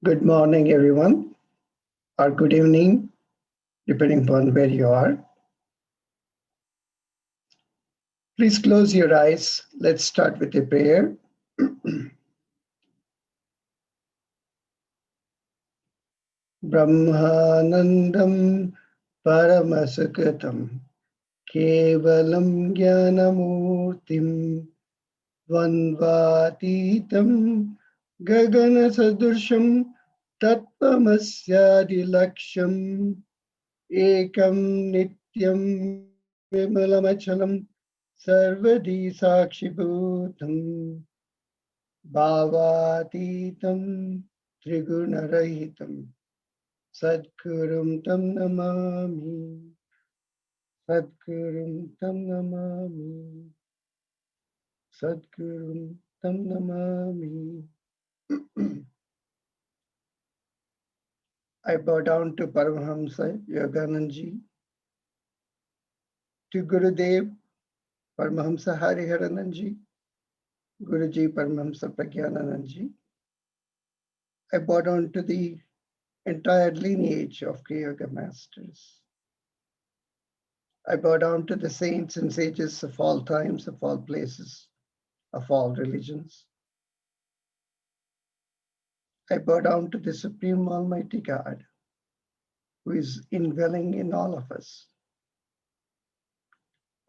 Good morning, everyone, or good evening, depending upon where you are. Please close your eyes. Let's start with a prayer. Brahmanandam Paramasukhatam Kevalam Jnanamurtim Dvandvatitam Gagana Sadursham Tattvamasyaadilaksham Ekam Nityam Vimalamachalam Sarvadi Sakshibhutam Bhavatitam Trigunarahitam Sadgurum Tam Namami Sadgurum Tam Namami Sadgurum Tam Namami. I bow down to Paramahamsa Yoganandaji, to Gurudev Paramahamsa Hariharananda, Guruji Paramahamsa Pragyananandji. I bow down to the entire lineage of Kriya Yoga masters. I bow down to the saints and sages of all times, of all places, of all religions. I bow down to the Supreme Almighty God, who is indwelling in all of us.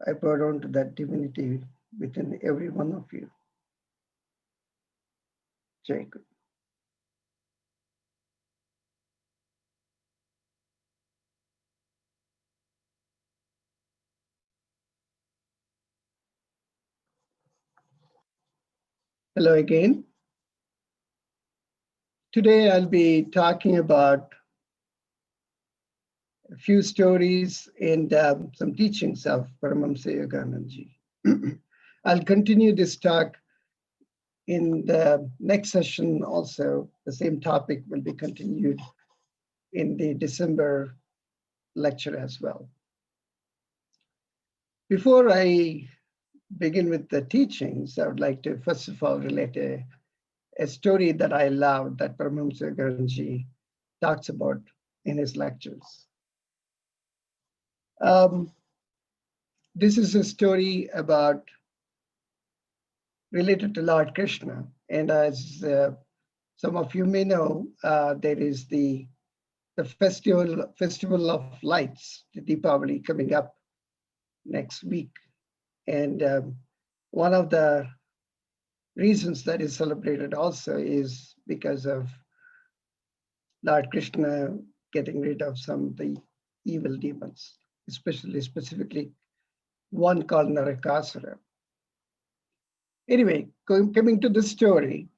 I bow down to that divinity within every one of you. Jai Guru. Hello again. Today I'll be talking about a few stories and some teachings of Paramahamsa Yoganandaji. I'll continue this talk in the next session also. The same topic will be continued in the December lecture as well. Before I begin with the teachings, I would like to first of all relate a story that I love that Paramahamsa Yoganandaji talks about in his lectures. This is a story about related to Lord Krishna, and as some of you may know, there is the festival of lights, the Deepavali, coming up next week, and one of the reasons that is celebrated also is because of Lord Krishna getting rid of some of the evil demons, specifically one called Narakasura. Anyway, coming to the story,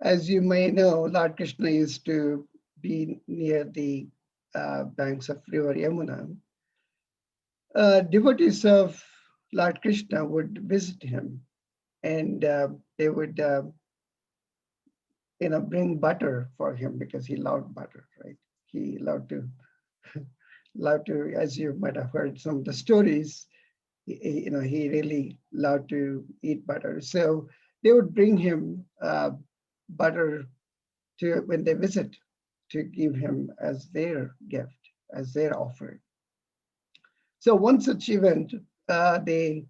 as you may know, Lord Krishna used to be near the banks of River Yamuna. Devotees of Lord Krishna would visit him, and they would, bring butter for him because he loved butter, right? He loved to, as you might have heard some of the stories, he really loved to eat butter. So they would bring him butter when they visit, to give him as their gift, as their offering. So one such event, they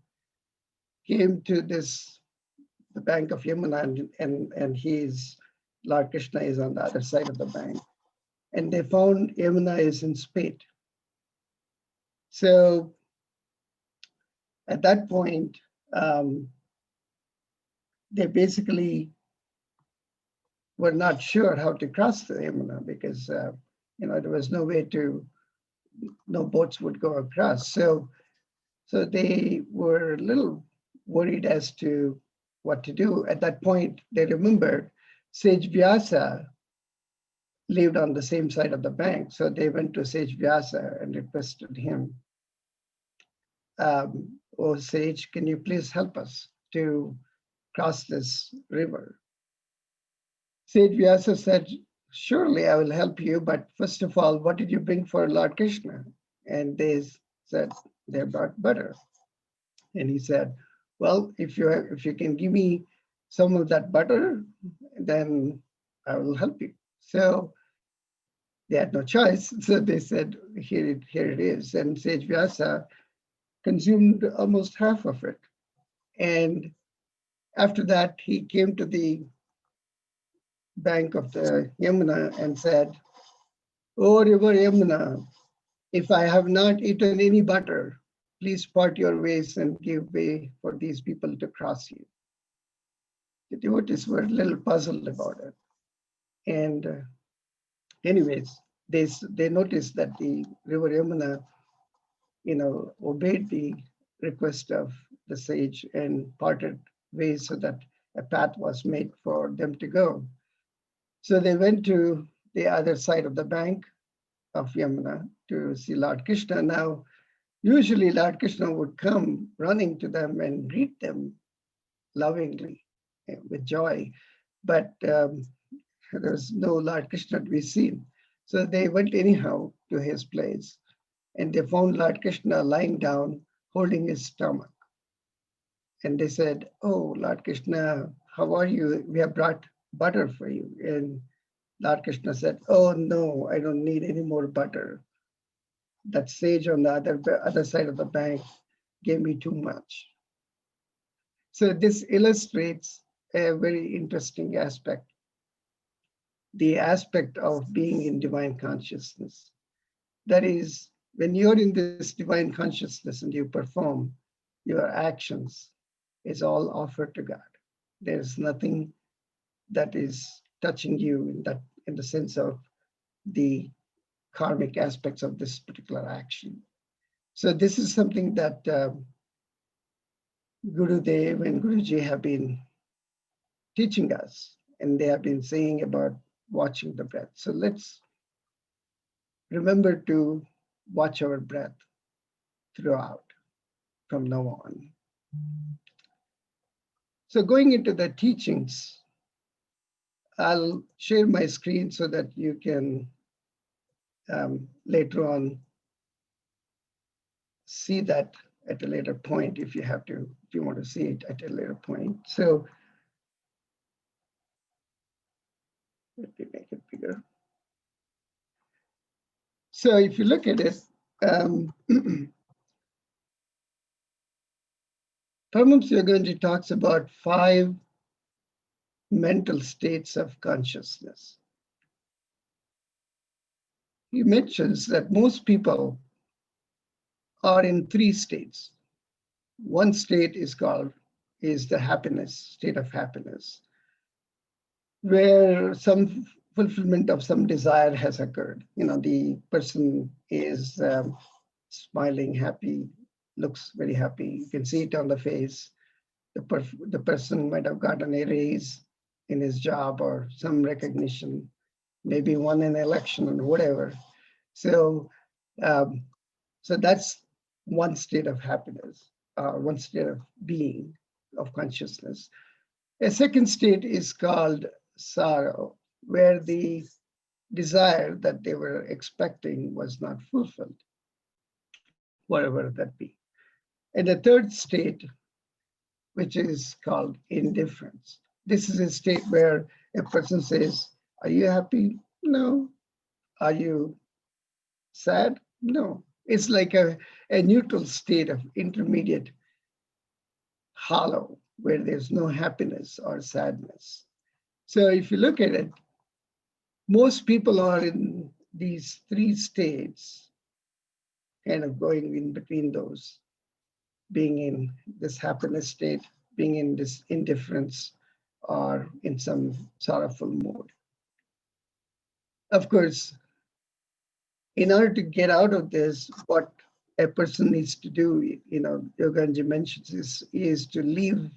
came to the bank of Yamuna, and Lord Krishna is on the other side of the bank, and they found Yamuna is in spate. So at that point, they basically were not sure how to cross the Yamuna because there was no way no boats would go across. So they were a little worried as to what to do. At that point, they remembered Sage Vyasa lived on the same side of the bank. So they went to Sage Vyasa and requested him, "Oh, Sage, can you please help us to cross this river?" Sage Vyasa said, "Surely I will help you, but first of all, what did you bring for Lord Krishna?" And they said they brought butter. And he said, "Well, if you can give me some of that butter, then I will help you. So they had no choice. So they said, here it is. And Sage Vyasa consumed almost half of it. And after that, he came to the bank of the Yamuna and said, "Oh, River Yamuna, if I have not eaten any butter, please part your ways and give way for these people to cross you." The devotees were a little puzzled about it. And anyways, they noticed that the River Yamuna, obeyed the request of the sage and parted ways so that a path was made for them to go. So they went to the other side of the bank of Yamuna to see Lord Krishna. Now, usually Lord Krishna would come running to them and greet them lovingly with joy, but there was no Lord Krishna to be seen. So they went anyhow to his place, and they found Lord Krishna lying down, holding his stomach. And they said, "Oh, Lord Krishna, how are you? We have brought butter for you." And Lord Krishna said, "Oh, no, I don't need any more butter. That sage on the other side of the bank gave me too much." So this illustrates a very interesting aspect, the aspect of being in divine consciousness. That is, when you're in this divine consciousness and you perform, your actions is all offered to God. There's nothing that is touching you in the sense of the karmic aspects of this particular action. So this is something that Gurudev and Guruji have been teaching us, and they have been saying about watching the breath. So let's remember to watch our breath throughout from now on. So going into the teachings, I'll share my screen so that you can later on see that at a later point if you want to see it at a later point. So let me make it bigger. So if you look at it, Paramahamsa Yoganandaji talks about 5 mental states of consciousness. He mentions that most people are in 3 states. One state is the happiness, state of happiness, where some fulfillment of some desire has occurred. The person is smiling, happy, looks very happy. You can see it on the face. The person might have gotten a raise in his job or some recognition, maybe won an election or whatever. So that's one state of happiness, one state of being, of consciousness. A second state is called sorrow, where the desire that they were expecting was not fulfilled, whatever that be. And the third state, which is called indifference. This is a state where a person says, "Are you happy?" No. Are you sad? No. It's like a neutral state of intermediate hollow where there's no happiness or sadness. So if you look at it, most people are in these 3 states, kind of going in between those, being in this happiness state, being in this indifference, or in some sorrowful mood. Of course, in order to get out of this, what a person needs to do, Yoganji mentions, is to live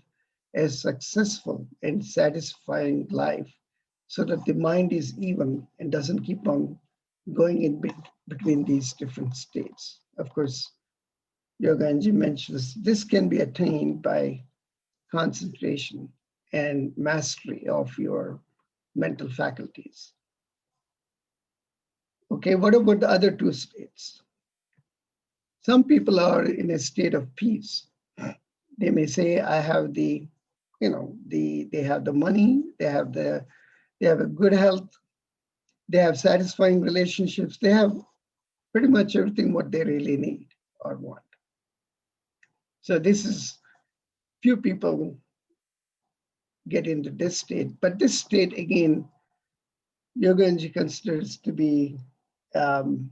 a successful and satisfying life so that the mind is even and doesn't keep on going in between these different states. Of course, Yoganji mentions this can be attained by concentration and mastery of your mental faculties. Okay, what about the other 2 states? Some people are in a state of peace. They may say, I have the they have the money, they have a good health, they have satisfying relationships, they have pretty much everything what they really need or want. So this is, few people get into this state, but this state again, Yoganji considers to be kind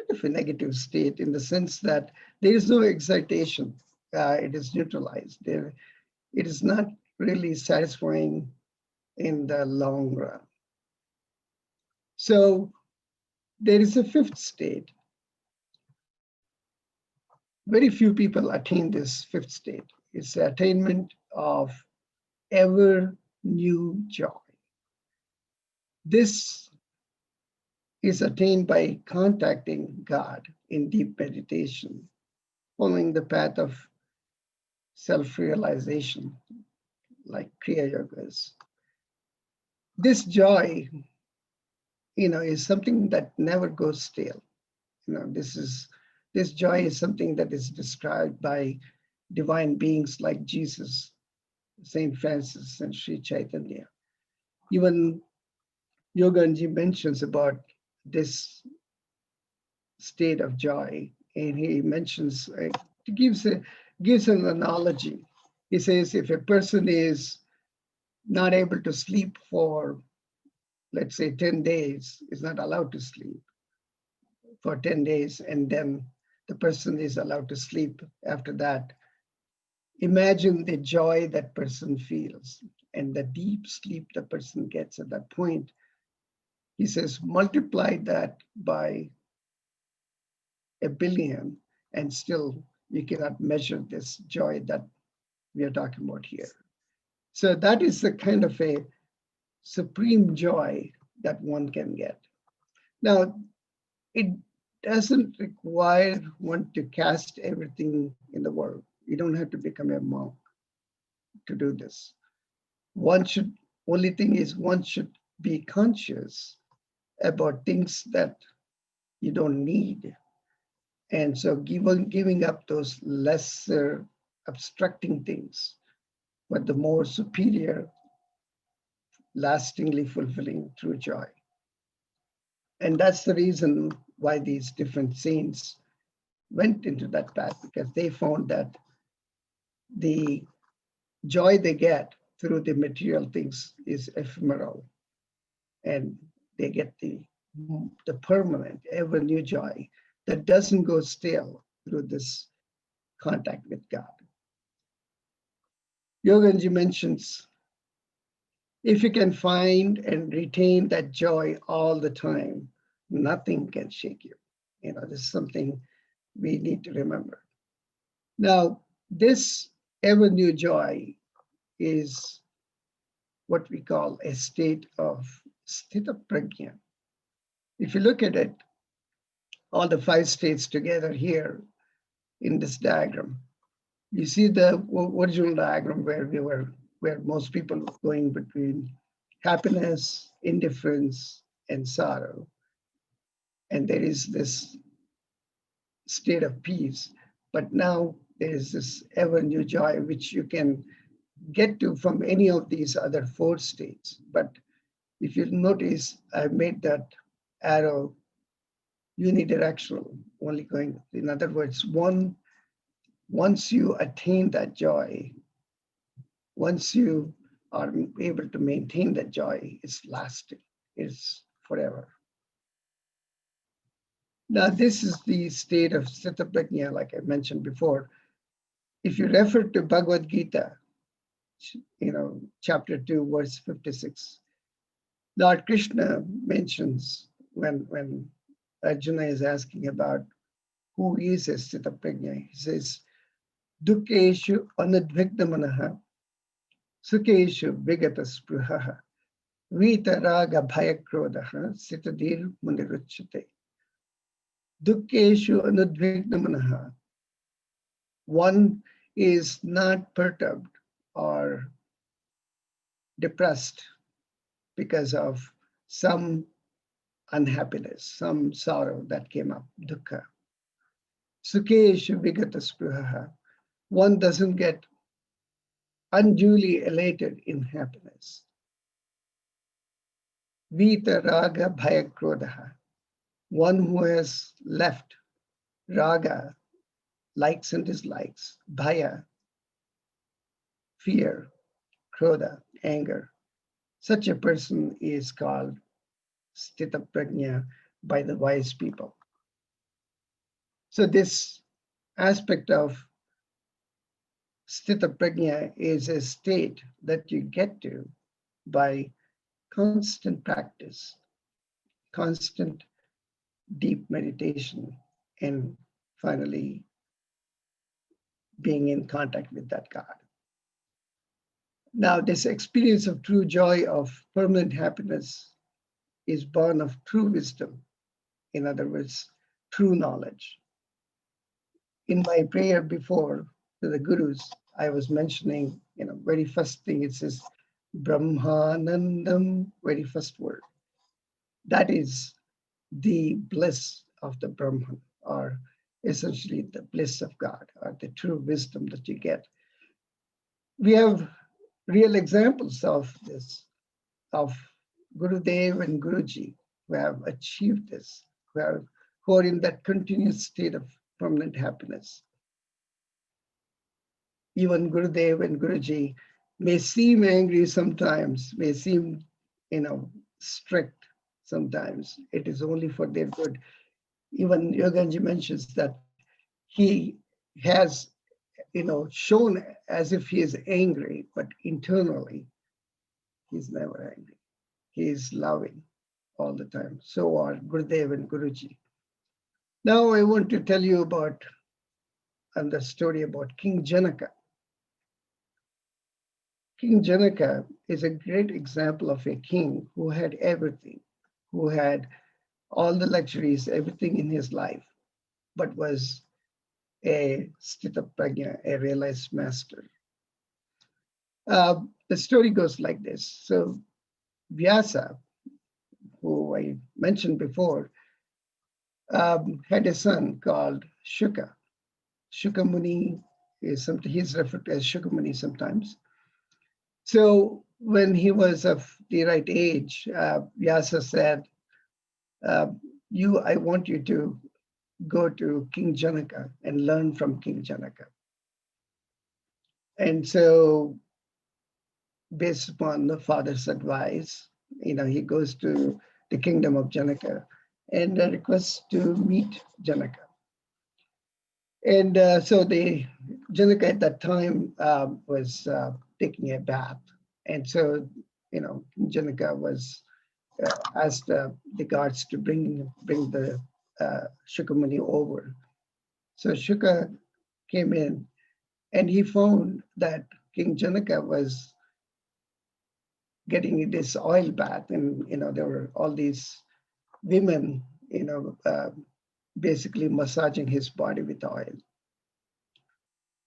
of a negative state in the sense that there is no excitation. It is neutralized. It is not really satisfying in the long run. So there is a fifth state. Very few people attain this fifth state. It's the attainment of ever new joy. This is attained by contacting God in deep meditation, following the path of self-realization, like Kriya Yogas. This joy, is something that never goes stale. This joy is something that is described by divine beings like Jesus, Saint Francis, and Sri Chaitanya. Even Yoganji mentions about this state of joy, and he mentions, gives an analogy. He says if a person is not able to sleep for, let's say, 10 days, is not allowed to sleep for 10 days, and then the person is allowed to sleep after that, imagine the joy that person feels and the deep sleep the person gets at that point. He says, multiply that by 1 billion, and still you cannot measure this joy that we are talking about here. So that is the kind of a supreme joy that one can get. Now, it doesn't require one to cast everything in the world. You don't have to become a monk to do this. Only thing is one should be conscious about things that you don't need. And so giving up those lesser obstructing things, but the more superior, lastingly fulfilling true joy. And that's the reason why these different saints went into that path, because they found that the joy they get through the material things is ephemeral, and they get the permanent, ever new joy that doesn't go stale through this contact with God. Yoganji mentions, if you can find and retain that joy all the time, nothing can shake you. This is something we need to remember. Now, this ever new joy is what we call a state of sthita prajna. If you look at it, all the 5 states together here in this diagram, you see the original diagram where most people were going between happiness, indifference, and sorrow. And there is this state of peace. But now there is this ever new joy, which you can get to from any of these other 4 states. But if you notice, I made that arrow unidirectional, only going, in other words, once you attain that joy, once you are able to maintain that joy, it's lasting, it's forever. Now, this is the state of Sthita Prajna, like I mentioned before. If you refer to Bhagavad Gita, chapter 2, verse 56, Lord Krishna mentions when Arjuna is asking about who is a Sthita Prajna, he says, Dukkeshu anudvikta manaha, Sukeshu vigata spruhaha, vitaraga bhayakrodaha, sitadir muniruchyate. Dukkeshu anudvikta manaha. One is not perturbed or depressed because of some unhappiness, some sorrow that came up, dukkha. Sukeshu vigata spruhaha. One doesn't get unduly elated in happiness. Vita raga bhaya krodha, one who has left raga, likes and dislikes, bhaya, fear, krodha, anger. Such a person is called sthita prajna by the wise people. So this aspect of sthita prajna is a state that you get to by constant practice, constant deep meditation, and finally being in contact with that God. Now, this experience of true joy, of permanent happiness, is born of true wisdom. In other words, true knowledge. In my prayer before to the gurus, I was mentioning, very first thing it says, Brahmanandam, very first word. That is the bliss of the Brahman, or essentially the bliss of God, or the true wisdom that you get. We have real examples of this, of Gurudev and Guruji who have achieved this, who are in that continuous state of permanent happiness. Even Gurudev and Guruji may seem angry sometimes, may seem, strict sometimes. It is only for their good. Even Yoganji mentions that he has, shown as if he is angry, but internally he's never angry. He is loving all the time. So are Gurudev and Guruji. Now I want to tell you about the story about King Janaka. King Janaka is a great example of a king who had everything, who had all the luxuries, everything in his life, but was a sthita prajna, a realized master. The story goes like this. So Vyasa, who I mentioned before, had a son called Shuka. Shuka Muni is something he's referred to as Shuka Muni sometimes. So when he was of the right age, Vyasa said, I want you to go to King Janaka and learn from King Janaka. And so based upon the father's advice, he goes to the kingdom of Janaka and requests to meet Janaka. And so the Janaka at that time was taking a bath. And so, Janaka was asked the guards to bring the Shukamuni over. So Shuka came in and he found that King Janaka was getting this oil bath, and there were all these women, basically massaging his body with oil.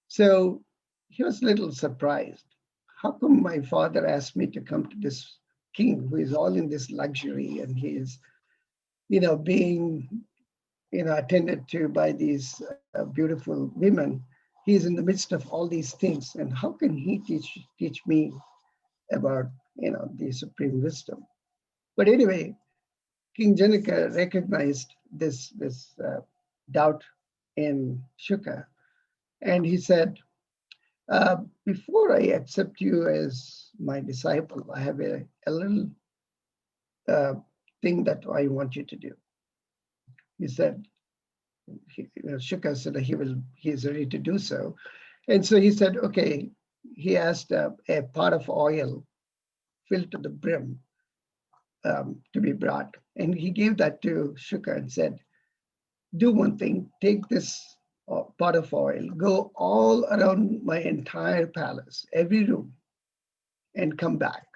So he was a little surprised. How come my father asked me to come to this king who is all in this luxury, and he is, being, attended to by these beautiful women? He is in the midst of all these things, and how can he teach me about, the supreme wisdom? But anyway, King Janaka recognized this doubt in Shuka, and he said, before I accept you as my disciple, I have a little thing that I want you to do. He said, Shuka said he is ready to do so. And so he said, okay, he asked a pot of oil filled to the brim to be brought. And he gave that to Shuka and said, do one thing, take this pot of oil, go all around my entire palace, every room, and come back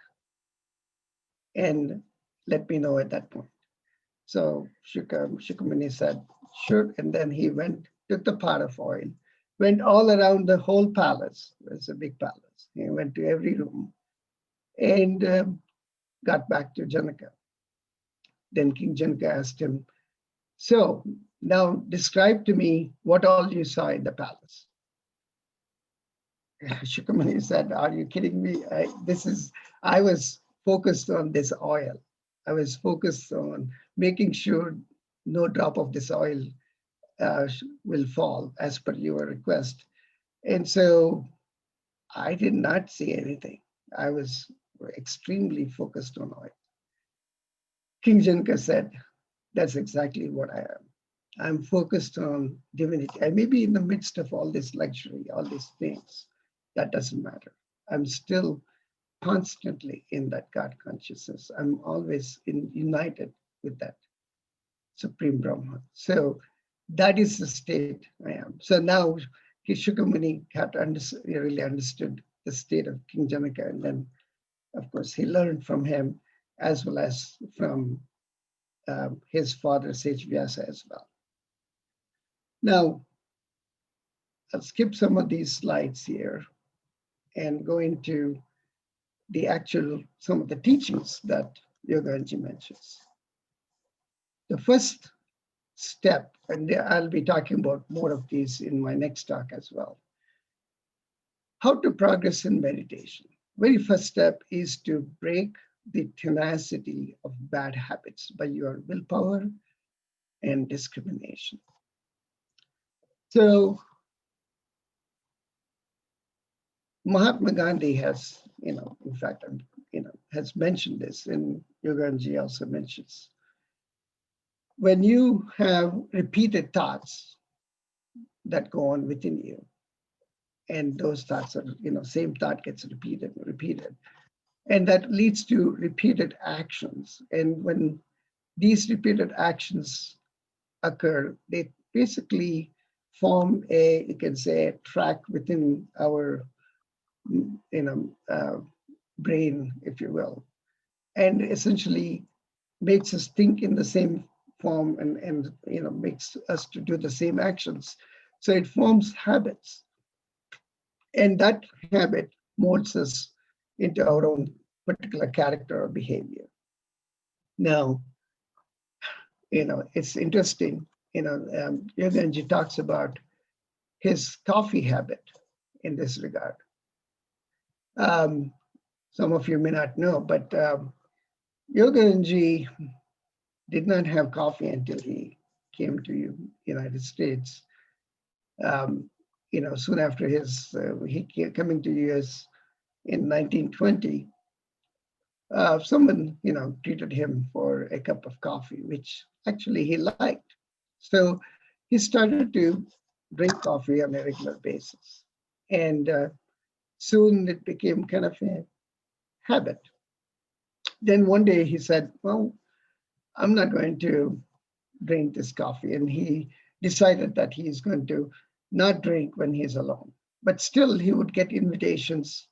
and let me know at that point. So Shukamuni said, sure. And then he took the pot of oil, went all around the whole palace. It's a big palace. He went to every room and got back to Janaka. Then King Janaka asked him, so now describe to me what all you saw in the palace. Shukamani said, "Are you kidding me? I was focused on this oil. I was focused on making sure no drop of this oil will fall as per your request." And so I did not see anything. I was extremely focused on oil. King Janka said, "That's exactly what I am. I'm focused on divinity. I may be in the midst of all this luxury, all these things. That doesn't matter. I'm still constantly in that God consciousness. I'm always united with that Supreme Brahman." So that is the state I am. So now Shukamuni had really understood the state of King Janaka. And then, of course, he learned from him as well as from his father, Sage Vyasa, as well. Now, I'll skip some of these slides here and go into some of the teachings that Yoganji mentions. The first step, and I'll be talking about more of these in my next talk as well. How to progress in meditation. Very first step is to break the tenacity of bad habits by your willpower and discrimination. So Mahatma Gandhi has, in fact, has mentioned this, and Yoganji also mentions, when you have repeated thoughts that go on within you, and those thoughts are, same thought gets repeated and repeated, and that leads to repeated actions. And when these repeated actions occur, they basically form you can say, a track within our, brain, if you will, and essentially makes us think in the same form and makes us to do the same actions. So it forms habits, and that habit molds us into our own particular character or behavior. Now, it's interesting. Yoganji talks about his coffee habit in this regard. Some of you may not know, but Yoganji did not have coffee until he came to United States. Soon after he coming to US in 1920, someone treated him for a cup of coffee, which actually he liked. So he started to drink coffee on a regular basis, and soon it became kind of a habit. Then one day he said, "Well, I'm not going to drink this coffee," and he decided that he's going to not drink when he's alone. But still, he would get invitations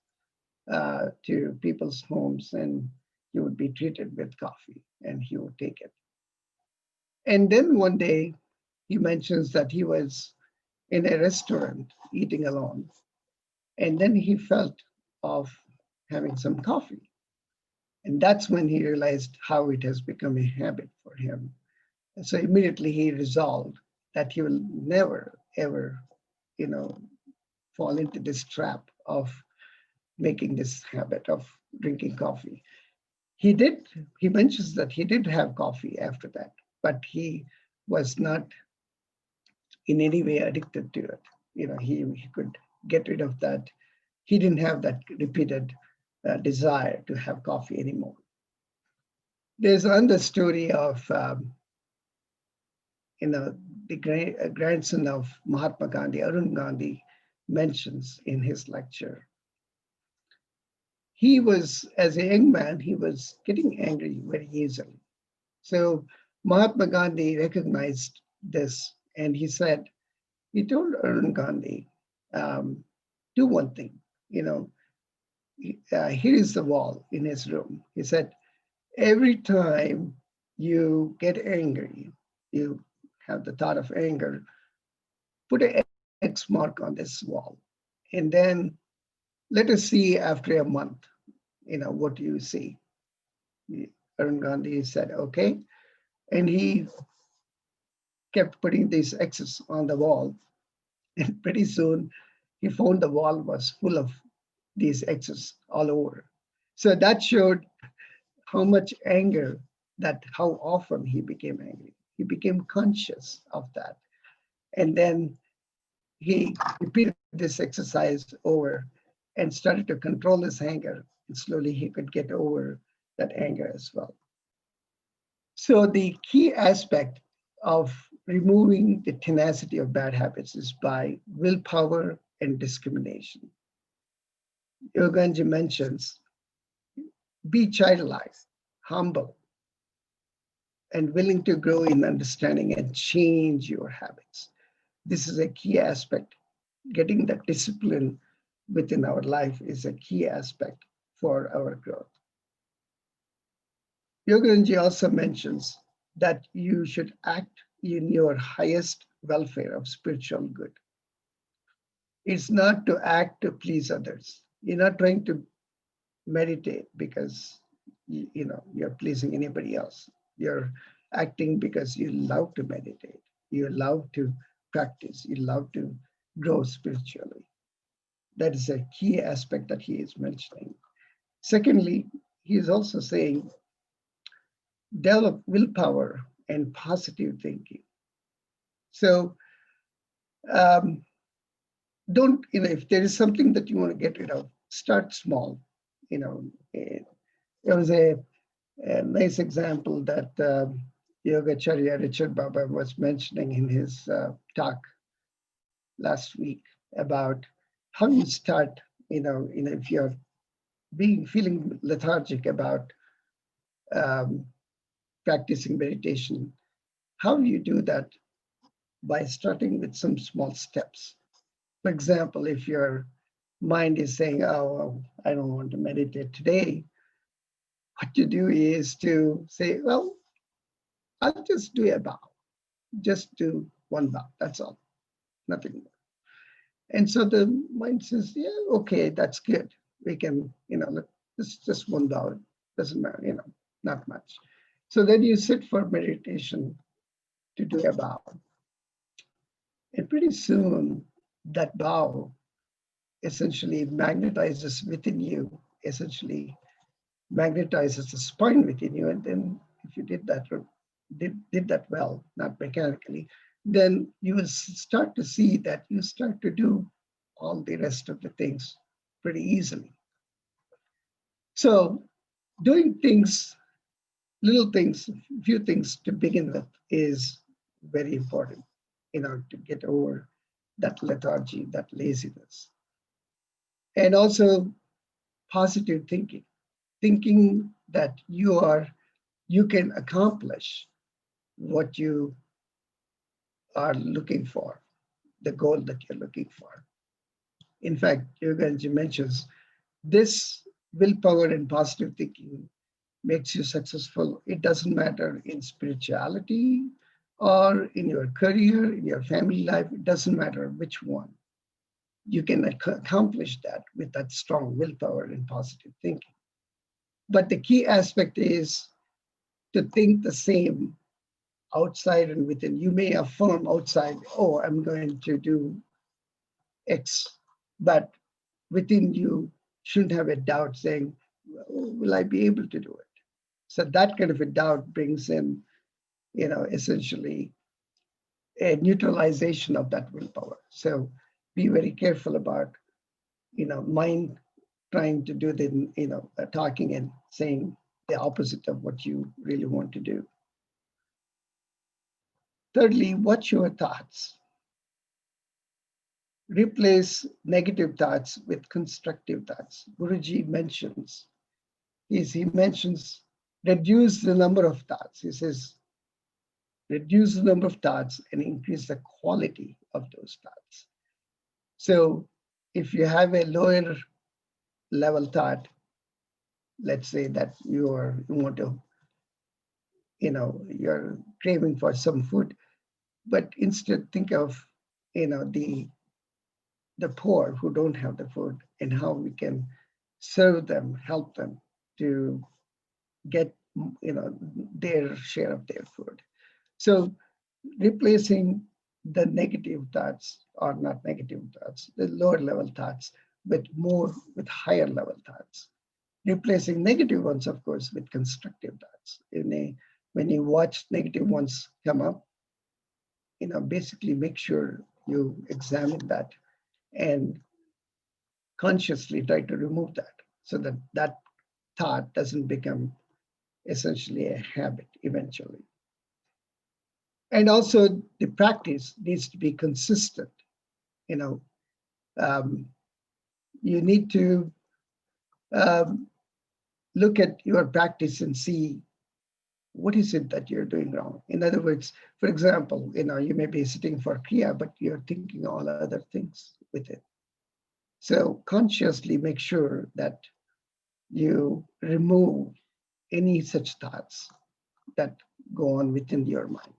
to people's homes, and he would be treated with coffee, and he would take it. And then one day, he mentions that he was in a restaurant eating alone, and then he felt of having some coffee. And that's when he realized how it has become a habit for him. And so immediately he resolved that he will never, ever, fall into this trap of making this habit of drinking coffee. He mentions that he did have coffee after that, but he was not in any way addicted to it. He could get rid of that. He didn't have that repeated desire to have coffee anymore. There's another story of, the grandson of Mahatma Gandhi, Arun Gandhi, mentions in his lecture. He was, as a young man, he was getting angry very easily. So Mahatma Gandhi recognized this, and he told Arun Gandhi, do one thing, here is the wall in his room. He said, every time you get angry, you have the thought of anger, put an X mark on this wall. And then let us see after a month, what do you see? Arun Gandhi said, okay. And he kept putting these X's on the wall. And pretty soon he found the wall was full of these X's all over. So that showed how much anger, that how often he became angry. He became conscious of that. And then he repeated this exercise over and started to control his anger. And slowly he could get over that anger as well. So the key aspect of removing the tenacity of bad habits is by willpower and discrimination. Yoganji mentions, be childlike, humble, and willing to grow in understanding and change your habits. This is a key aspect. Getting that discipline within our life is a key aspect for our growth. Yoganandaji also mentions that you should act in your highest welfare of spiritual good. It's not to act to please others. You're not trying to meditate because you're pleasing anybody else. You're acting because you love to meditate. You love to practice. You love to grow spiritually. That is a key aspect that he is mentioning. Secondly, he is also saying, develop willpower and positive thinking. So don't, if there is something that you want to get rid of, start small. There was a nice example that Yogacharya Richard Baba was mentioning in his talk last week about how you start, if you're feeling lethargic about practicing meditation, how you do that by starting with some small steps. For example, if your mind is saying, oh, I don't want to meditate today, what you do is to say, well, I'll just do a bow. Just do one bow. That's all. Nothing more. And so the mind says, yeah, okay, that's good. We can, it's just one bow. Doesn't matter, not much. So then you sit for meditation to do a bow. And pretty soon that bow essentially magnetizes within you, essentially magnetizes the spine within you. And then if you did that well, not mechanically, then you will start to see that you start to do all the rest of the things pretty easily. So doing things, little things, few things to begin with is very important in order to get over that lethargy, that laziness. And also positive thinking that you can accomplish what you are looking for, the goal that you're looking for. In fact, Yoganji mentions this willpower and positive thinking makes you successful. It doesn't matter in spirituality or in your career, in your family life, it doesn't matter which one. You can accomplish that with that strong willpower and positive thinking. But the key aspect is to think the same outside and within. You may affirm outside, oh, I'm going to do X, but within you shouldn't have a doubt saying, will I be able to do it? So that kind of a doubt brings in, essentially a neutralization of that willpower. So be very careful about, mind trying to do the, talking and saying the opposite of what you really want to do. Thirdly, watch your thoughts. Replace negative thoughts with constructive thoughts. Guruji mentions, he mentions reduce the number of thoughts. He says, reduce the number of thoughts and increase the quality of those thoughts. So if you have a lower level thought, let's say that you want to, you're craving for some food, but instead think of, the poor who don't have the food and how we can serve them, help them to get, their share of their food. So replacing the negative thoughts, or not negative thoughts, the lower level thoughts with higher level thoughts, replacing negative ones, of course, with constructive thoughts. When you watch negative ones come up, basically make sure you examine that and consciously try to remove that, so that that thought doesn't become essentially a habit eventually. And also the practice needs to be consistent. Um, you need to look at your practice and see what is it that you're doing wrong. In other words, for example, you may be sitting for Kriya, but you're thinking all other things with it. So consciously make sure that you remove any such thoughts that go on within your mind.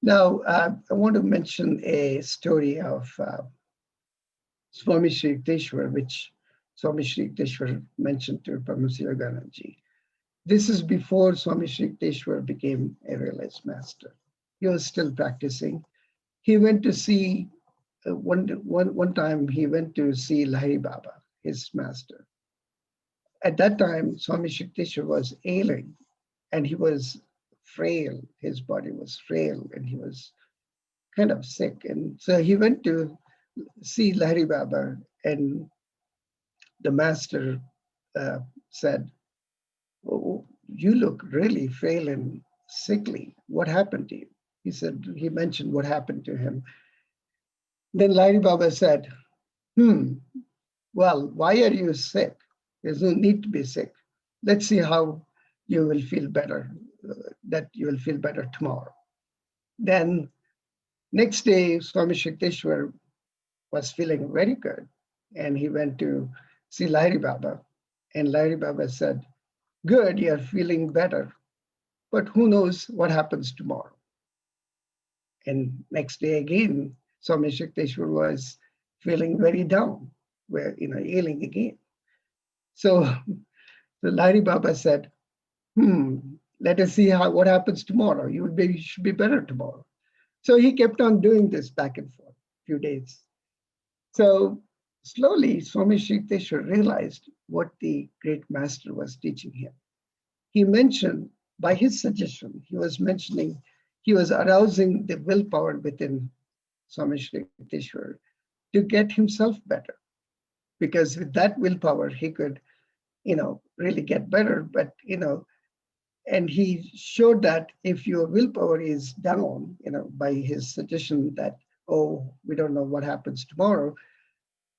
Now, I want to mention a story of Swami Sri Yukteswar, which Swami Sri Yukteswar mentioned to Paramahamsa Yoganandaji. This is before Swami Sri Yukteswar became a realized master. He was still practicing. He went to see, one time he went to see Lahiri Baba, his master. At that time, Swami Sri Yukteswar was ailing, and he was frail. His body was frail, and he was kind of sick. And so he went to see Lahiri Baba, and the master said, "Oh, you look really frail and sickly. What happened to you?" He mentioned what happened to him. Then Lahiri Baba said, well, why are you sick? There's no need to be sick. Let's see how you will feel better, that you will feel better tomorrow. Then next day, Swami Sri Yukteswar was feeling very good, and he went to see Lahiri Baba, and Lahiri Baba said, "Good, you're feeling better, but who knows what happens tomorrow." And next day again, Swami Sri Yukteswar was feeling very down, ailing again. So the Lahiri Baba said, let us see what happens tomorrow. You should be better tomorrow. So he kept on doing this back and forth a few days. So slowly, Swami Sri Yukteswar realized what the great master was teaching him. He mentioned, by his suggestion, he was arousing the willpower within Swami Sri Yukteswar to get himself better. Because with that willpower, he could, really get better. But, and he showed that if your willpower is down, by his suggestion that, oh, we don't know what happens tomorrow,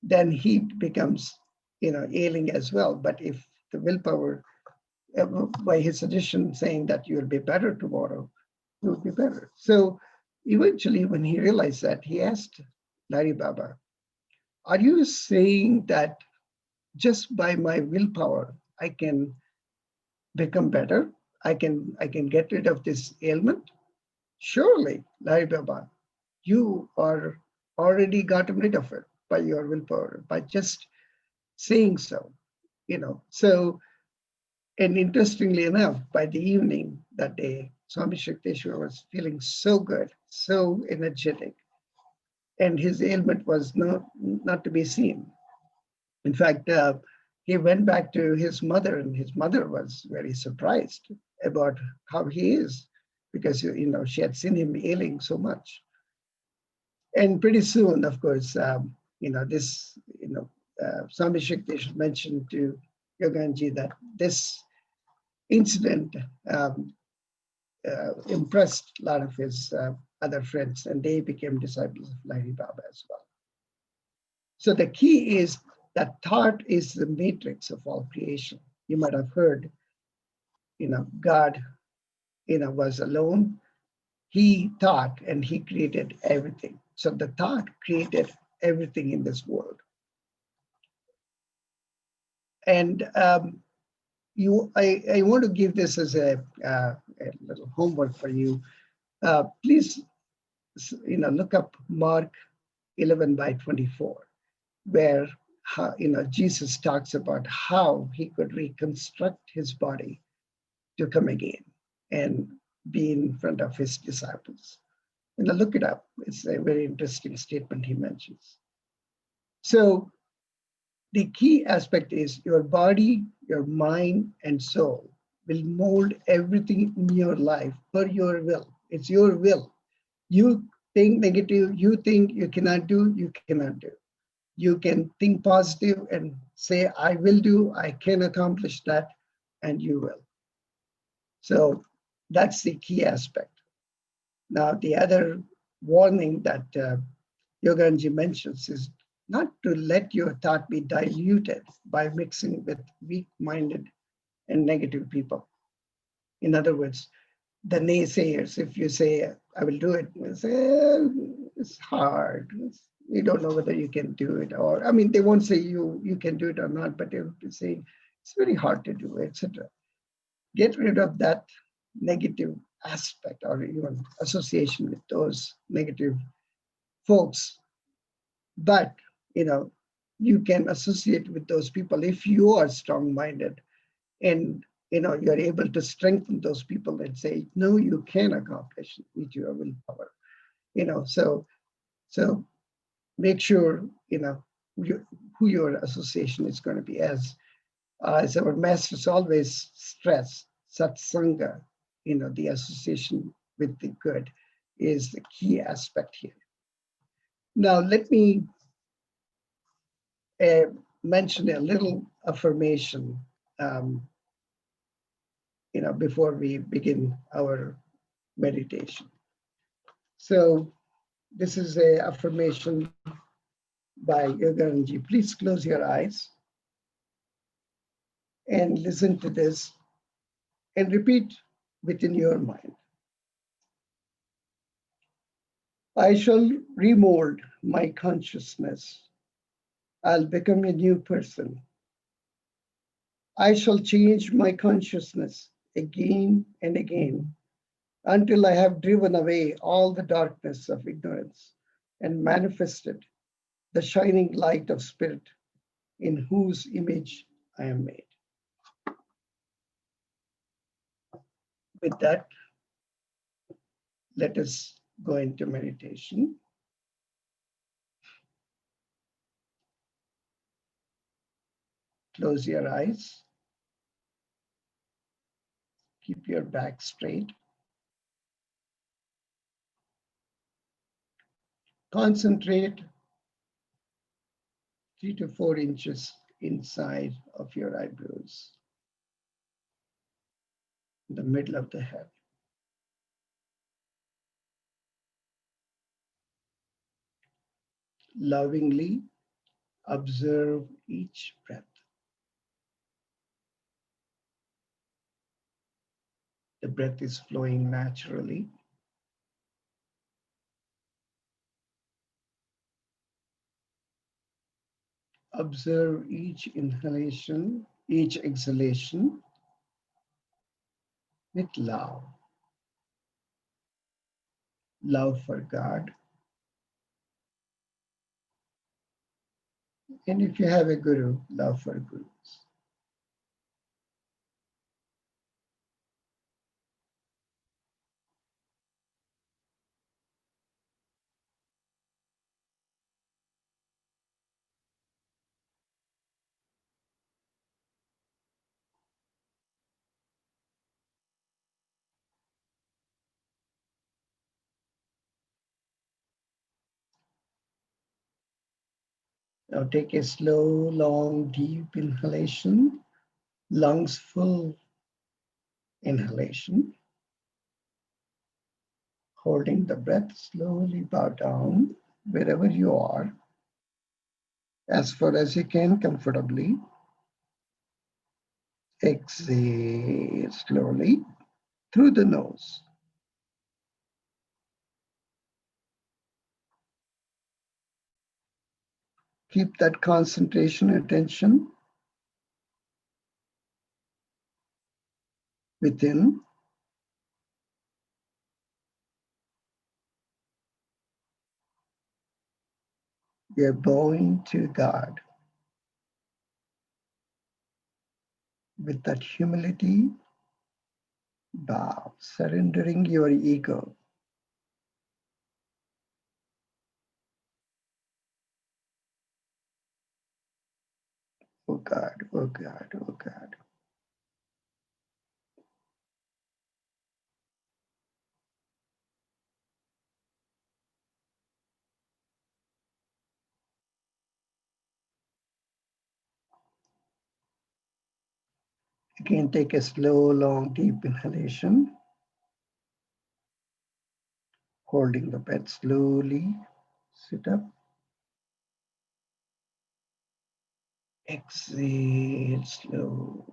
then he becomes, ailing as well. But if the willpower, by his suggestion saying that you'll be better tomorrow, you'll be better. So eventually, when he realized that, he asked Lahiri Baba, "Are you saying that just by my willpower, I can become better? I can get rid of this ailment?" "Surely, Lahiri Baba, you are already gotten rid of it by your willpower, by just saying so, So, and interestingly enough, by the evening that day, Swami Sri Yukteswar was feeling so good, so energetic, and his ailment was not to be seen. In fact, he went back to his mother, and his mother was very surprised about how he is, because she had seen him ailing so much. And pretty soon, of course, Swami Sri Yukteswar mentioned to Yoganandaji that this incident impressed a lot of his other friends, and they became disciples of Lahiri Baba as well. So the key is that thought is the matrix of all creation. You might have heard, God, was alone. He thought, and he created everything. So the thought created everything in this world. And I want to give this as a little homework for you. Please, look up Mark 11:24, where Jesus talks about how he could reconstruct his body to come again and be in front of his disciples. Look it up. It's a very interesting statement he mentions. So the key aspect is your body, your mind, and soul will mold everything in your life per your will. It's your will. You think negative, you think you cannot do, you cannot do. You can think positive and say, I will do, I can accomplish that, and you will. So that's the key aspect. Now, the other warning that Yoganji mentions is not to let your thought be diluted by mixing with weak-minded and negative people. In other words, the naysayers, if you say, I will do it, they say, it's hard. You don't know whether you can do it. Or, I mean, they won't say you can do it or not, but they'll be saying, it's very hard to do, etc. Get rid of that negative aspect or even association with those negative folks. But, you can associate with those people if you are strong-minded and you're able to strengthen those people and say, no, you can accomplish it with your willpower. So make sure who your association is going to be. As our masters always stress, satsanga, the association with the good is the key aspect here. Now let me mention a little affirmation before we begin our meditation. So this is a affirmation by Yoganandaji. Please close your eyes and listen to this and repeat within your mind. I shall remold my consciousness. I'll become a new person. I shall change my consciousness again and again until I have driven away all the darkness of ignorance and manifested the shining light of spirit in whose image I am made. With that, let us go into meditation. Close your eyes. Keep your back straight. Concentrate 3 to 4 inches inside of your eyebrows, in the middle of the head. Lovingly observe each breath. The breath is flowing naturally. Observe each inhalation, each exhalation with love. Love for God. And if you have a guru, love for gurus. Now take a slow, long, deep inhalation, lungs full inhalation. Holding the breath, slowly bow down wherever you are, as far as you can comfortably. Exhale slowly through the nose. Keep that concentration attention within. You're bowing to God with that humility. Bow, surrendering your ego. God, oh God, oh God. Again, take a slow, long, deep inhalation, holding the breath slowly. Sit up. Exhale slowly.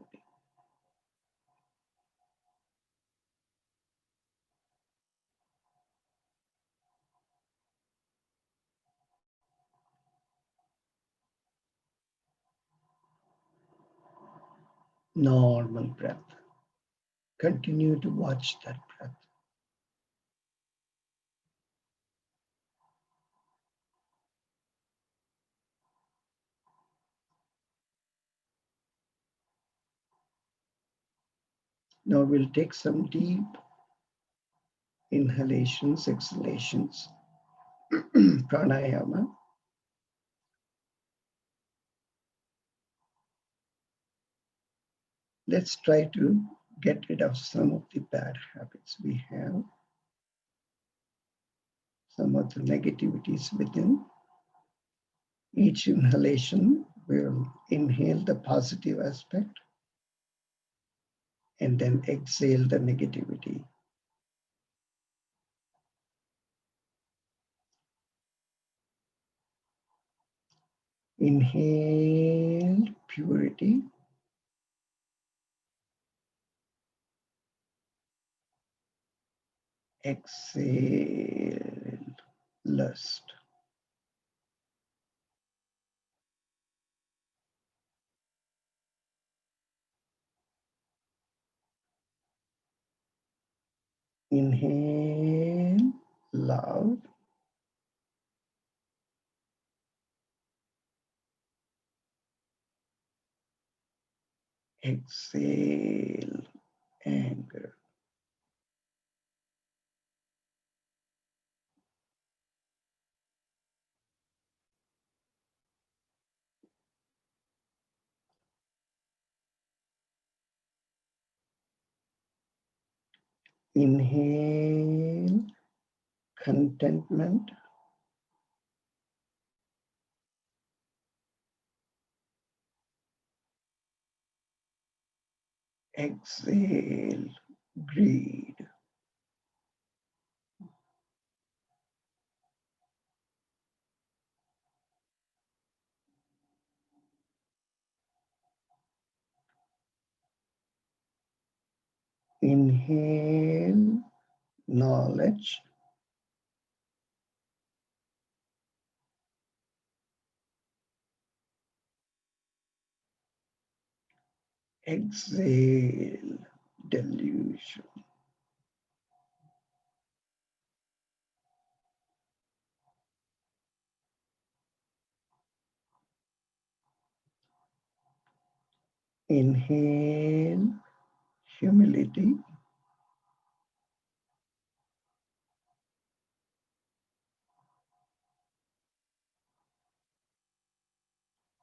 Normal breath. Continue to watch that breath. Now we'll take some deep inhalations, exhalations, pranayama. Let's try to get rid of some of the bad habits we have, some of the negativities within. Each inhalation will inhale the positive aspect and then exhale the negativity. Inhale purity. Exhale lust. Inhale love. Exhale anger. Inhale contentment. Exhale greed. Inhale knowledge. Exhale delusion. Inhale humility.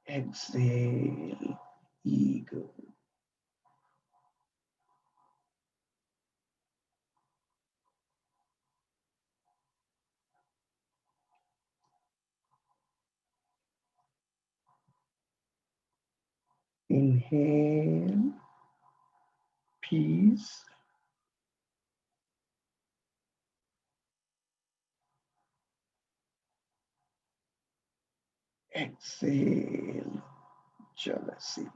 Exhale ego. Inhale peace. Exhale jealousy.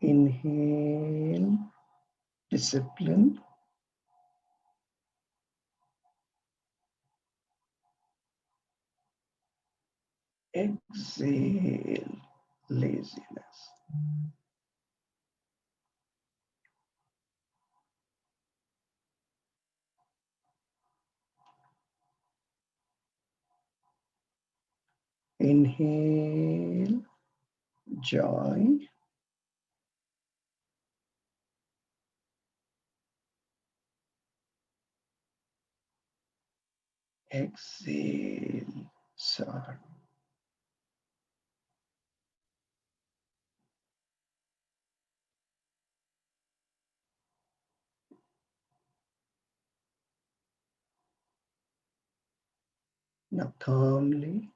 Inhale discipline. Exhale laziness. Inhale joy. Exhale, sorrow. Now calmly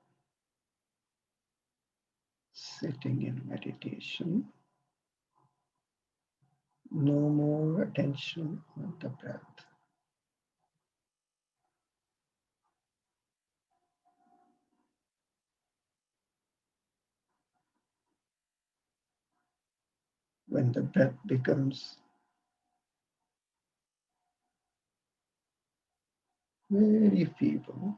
sitting in meditation, no more attention on the breath. When the breath becomes very feeble,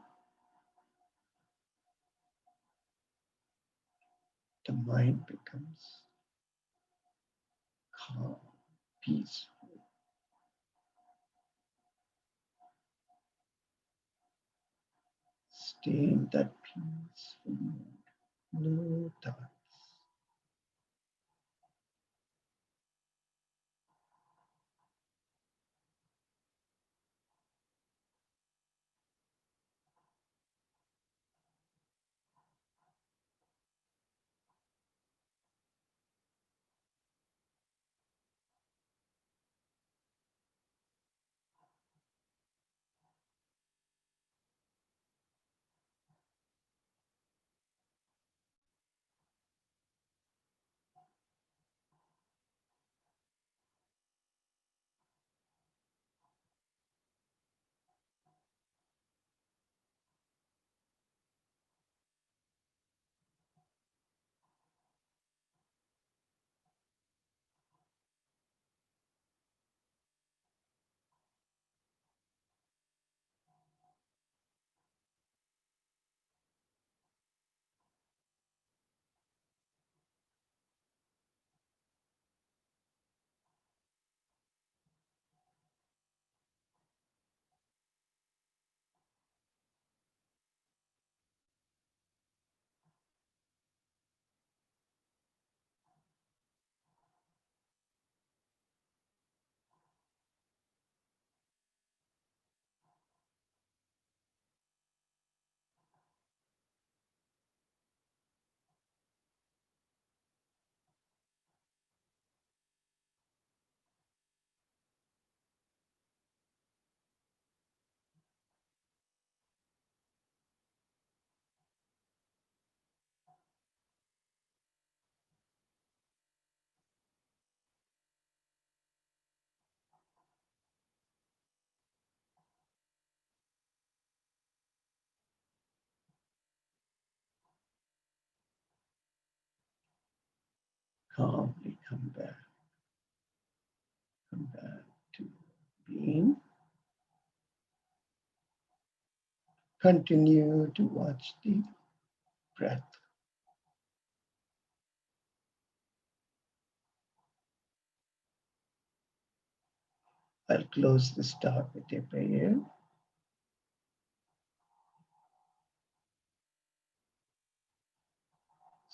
the mind becomes calm, peaceful. Stay in that peaceful mood, no thoughts. Calmly come back to being. Continue to watch the breath. I'll close this talk with a prayer.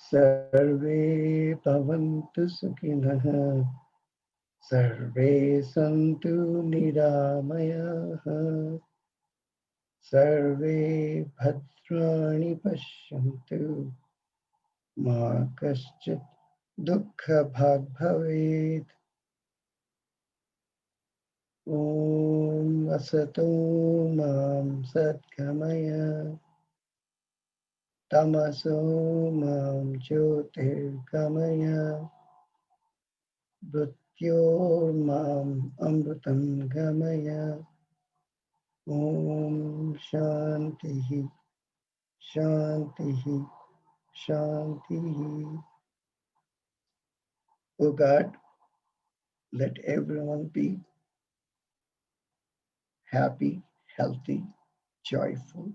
Sarve Bhavantu Sukhinah, Sarve Santu Niramayah, Sarve Bhadrani Pashyantu, Ma Kaschit Dukkha Bhag Bhavet. Om Asato Mam Satgamaya, Tamaso Mam Jyotirgamaya, Mrityurmam Amrutam Gamaya. Om Shantihi, Shantihi, Shantihi. O God, let everyone be happy, healthy, joyful.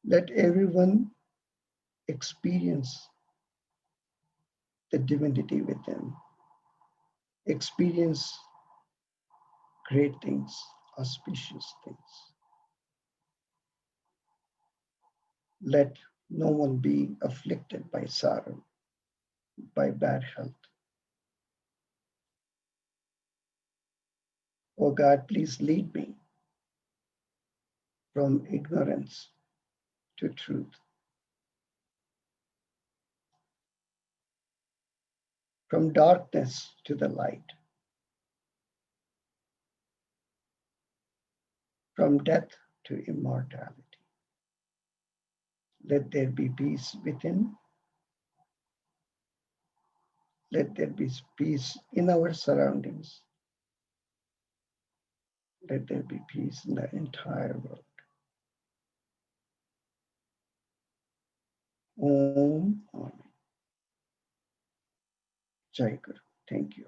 Let everyone experience the divinity within, experience great things, auspicious things. Let no one be afflicted by sorrow, by bad health. Oh God, please lead me from ignorance to truth, from darkness to the light, from death to immortality. Let there be peace within. Let there be peace in our surroundings. Let there be peace in the entire world. Om Amen. Jai Guru. Thank you.